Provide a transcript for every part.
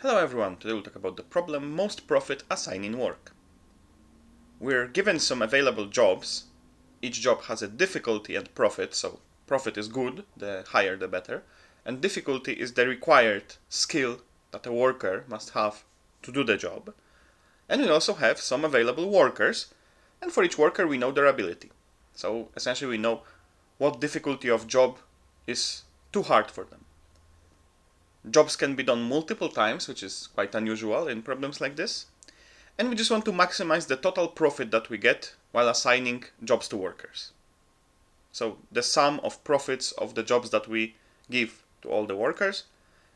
Hello everyone, today we'll talk about the problem most profit assigning work. We're given some available jobs. Each job has a difficulty and profit, so profit is good, the higher the better, and difficulty is the required skill that a worker must have to do the job. And we also have some available workers, and for each worker we know their ability. So essentially we know what difficulty of job is too hard for them. Jobs can be done multiple times, which is quite unusual in problems like this. And we just want to maximize the total profit that we get while assigning jobs to workers. So the sum of profits of the jobs that we give to all the workers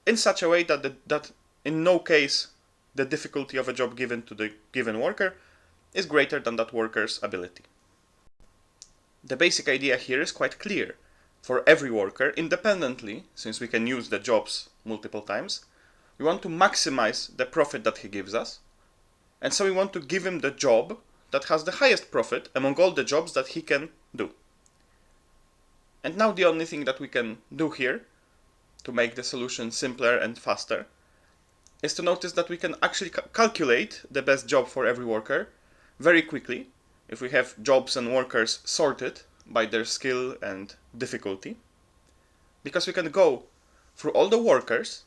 in such a way that in no case the difficulty of a job given to the given worker is greater than that worker's ability. The basic idea here is quite clear. For every worker, independently, since we can use the jobs multiple times, we want to maximize the profit that he gives us. And so we want to give him the job that has the highest profit among all the jobs that he can do. And now the only thing that we can do here to make the solution simpler and faster is to notice that we can actually calculate the best job for every worker very quickly if we have jobs and workers sorted by their skill and difficulty, because we can go through all the workers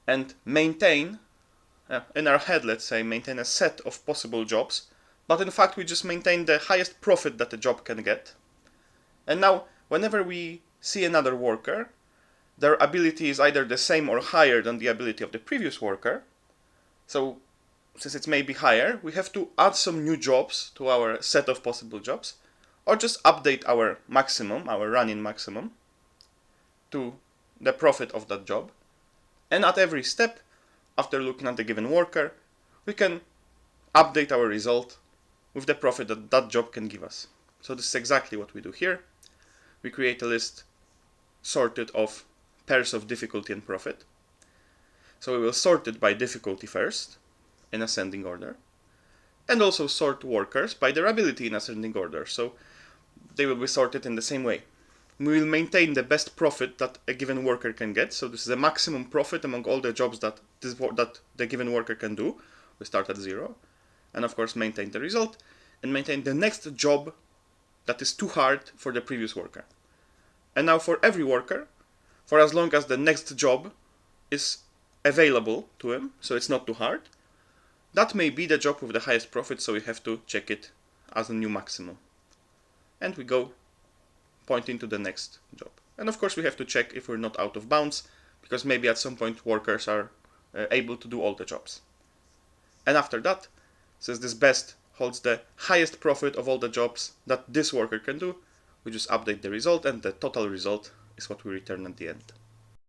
and maintain, in our head, let's say, maintain a set of possible jobs, but in fact we just maintain the highest profit that a job can get. And now, whenever we see another worker, their ability is either the same or higher than the ability of the previous worker. So, since it's maybe higher, we have to add some new jobs to our set of possible jobs, or just update our maximum, our run-in maximum, to the profit of that job. And at every step, after looking at the given worker, we can update our result with the profit that that job can give us. So this is exactly what we do here. We create a list sorted of pairs of difficulty and profit. So we will sort it by difficulty first, in ascending order, and also sort workers by their ability in ascending order. So they will be sorted in the same way. We will maintain the best profit that a given worker can get. So this is the maximum profit among all the jobs that the given worker can do. We start at 0. And of course maintain the result and maintain the next job that is too hard for the previous worker. And now for every worker, for as long as the next job is available to him, so it's not too hard, that may be the job with the highest profit, so we have to check it as a new maximum. And we go pointing to the next job. And of course we have to check if we're not out of bounds, because maybe at some point workers are able to do all the jobs. And after that, since this best holds the highest profit of all the jobs that this worker can do, we just update the result, and the total result is what we return at the end.